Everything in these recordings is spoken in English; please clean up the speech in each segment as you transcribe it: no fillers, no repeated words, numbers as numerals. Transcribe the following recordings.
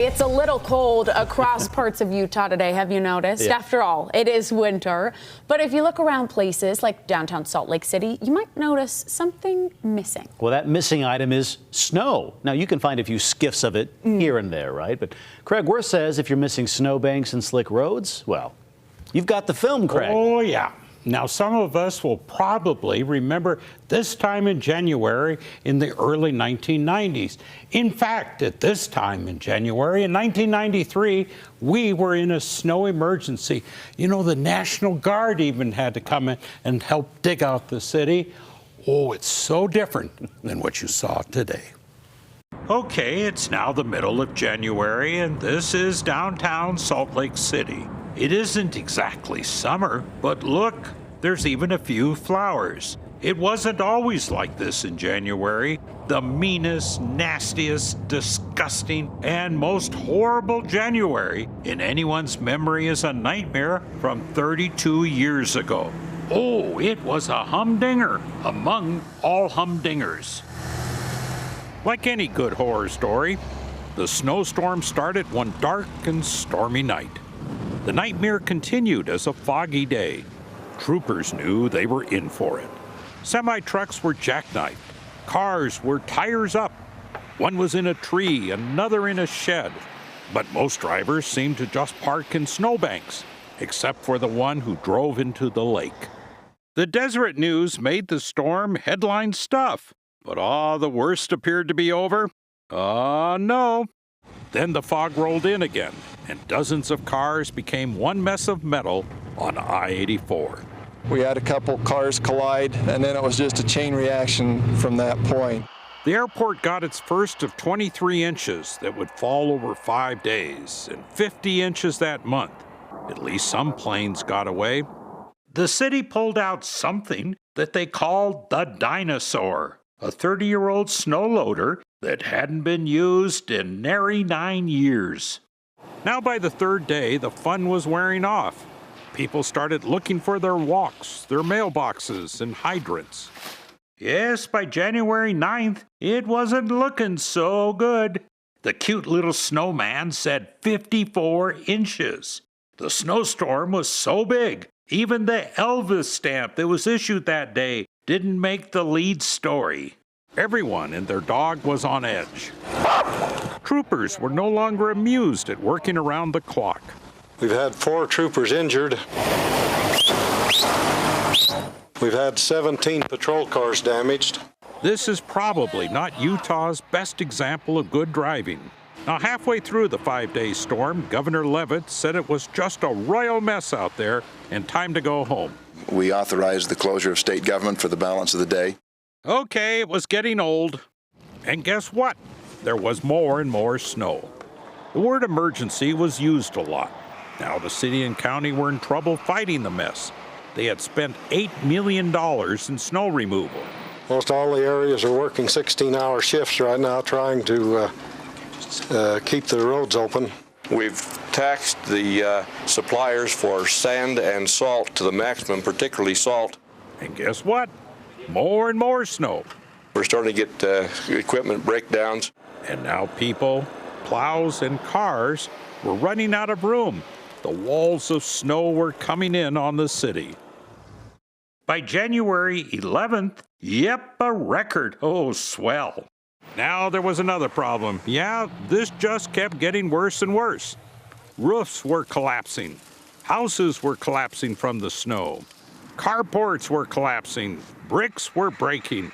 It's a little cold across parts of Utah today, have you noticed? Yeah. After all, it is winter. But if you look around places like downtown Salt Lake City, you might notice something missing. Well, that missing item is snow. Now, you can find a few skiffs of it here and there, right? But Craig Wirth says if you're missing snowbanks and slick roads, well, you've got the film, Craig. Oh, yeah. Now, some of us will probably remember this time in January in the early 1990s. In fact, at this time in January in 1993, we were in a snow emergency. You know, the National Guard even had to come in and help dig out the city. Oh, it's so different than what you saw today. Okay, it's now the middle of January, and this is downtown Salt Lake City. It isn't exactly summer, but look, there's even a few flowers. It wasn't always like this in January. The meanest, nastiest, disgusting, and most horrible January in anyone's memory is a nightmare from 32 years ago. Oh, it was a humdinger among all humdingers. Like any good horror story, the snowstorm started one dark and stormy night. The nightmare continued as a foggy day. Troopers knew they were in for it. Semi-trucks were jackknifed. Cars were tires up. One was in a tree, another in a shed. But most drivers seemed to just park in snowbanks, except for the one who drove into the lake. The Deseret News made the storm headline stuff. But the worst appeared to be over. No. Then the fog rolled in again, and dozens of cars became one mess of metal on I-84. We had a couple cars collide, and then it was just a chain reaction from that point. The airport got its first of 23 inches that would fall over 5 days, and 50 inches that month. At least some planes got away. The city pulled out something that they called the dinosaur, a 30-year-old snow loader that hadn't been used in nary 9 years. Now by the third day, the fun was wearing off. People started looking for their walks, their mailboxes, and hydrants. Yes, by January 9th, it wasn't looking so good. The cute little snowman said 54 inches. The snowstorm was so big, even the Elvis stamp that was issued that day didn't make the lead story. Everyone and their dog was on edge. Troopers were no longer amused at working around the clock. We've had 4 troopers injured. We've had 17 patrol cars damaged. This is probably not Utah's best example of good driving. Now, halfway through the 5-day storm, Governor Levitt said it was just a royal mess out there and time to go home. We authorized the closure of state government for the balance of the day. Okay, it was getting old. And guess what? There was more and more snow. The word emergency was used a lot. Now the city and county were in trouble fighting the mess. They had spent $8 million in snow removal. Most all the areas are working 16-hour shifts right now trying to keep the roads open. We've taxed the suppliers for sand and salt to the maximum, particularly salt. And guess what? More and more snow. We're starting to get equipment breakdowns. And now people, plows, and cars were running out of room. The walls of snow were coming in on the city. By January 11th, yep, a record. Oh, swell. Now there was another problem. Yeah, this just kept getting worse and worse. Roofs were collapsing. Houses were collapsing from the snow. Carports were collapsing. Bricks were breaking.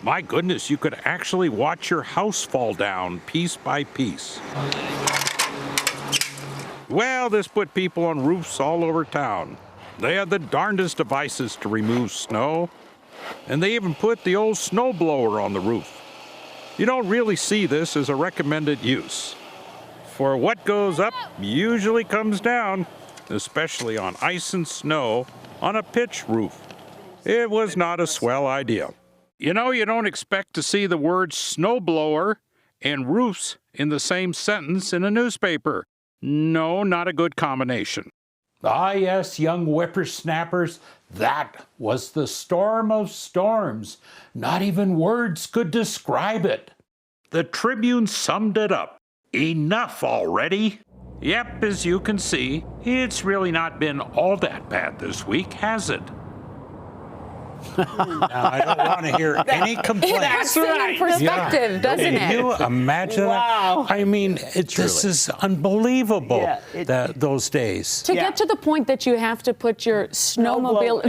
My goodness, you could actually watch your house fall down piece by piece. Well, this put people on roofs all over town. They had the darndest devices to remove snow, and they even put the old snowblower on the roof. You don't really see this as a recommended use. For what goes up usually comes down, especially on ice and snow on a pitched roof. It was not a swell idea. You know, you don't expect to see the words snowblower and roofs in the same sentence in a newspaper. No, not a good combination. Yes, young whippersnappers, that was the storm of storms. Not even words could describe it. The Tribune summed it up. enough already. Yep, as you can see, it's really not been all that bad this week, has it? Now, I don't want to hear any complaints. That's right. Perspective, doesn't Can it? you imagine Wow. that? I mean, this is unbelievable, Yeah, those days. To get to the point that you have to put your snowblower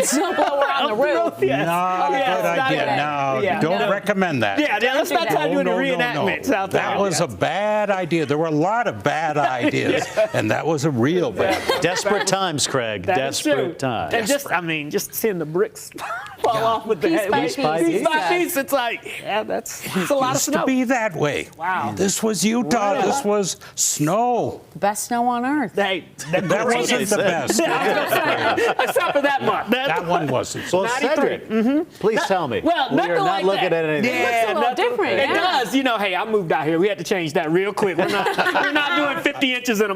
on the roof. Yes. Not a Yes, good not idea. good. No, Yeah. don't No. recommend that. Yeah, let's not try doing the reenactments out there. That was a bad idea. There were a lot of bad ideas, and that was a real bad one. Desperate times, Craig. That is true. Desperate times. And just seeing the bricks fall off with the Piece head. by Piece by Piece by piece. piece. It's like, yeah, that's a lot of Used to snow. be that way. Wow. This was Utah. Wow. This was snow. Best snow on earth. Hey, That wasn't the best. Except for that month. That one wasn't. Well, 93. Cedric, please tell me. Well, we nothing are not like looking that. at anything. It looks a little nothing- different, It yeah. does. You know, hey, I moved out here. We had to change that real quick. We're not doing 50 inches in a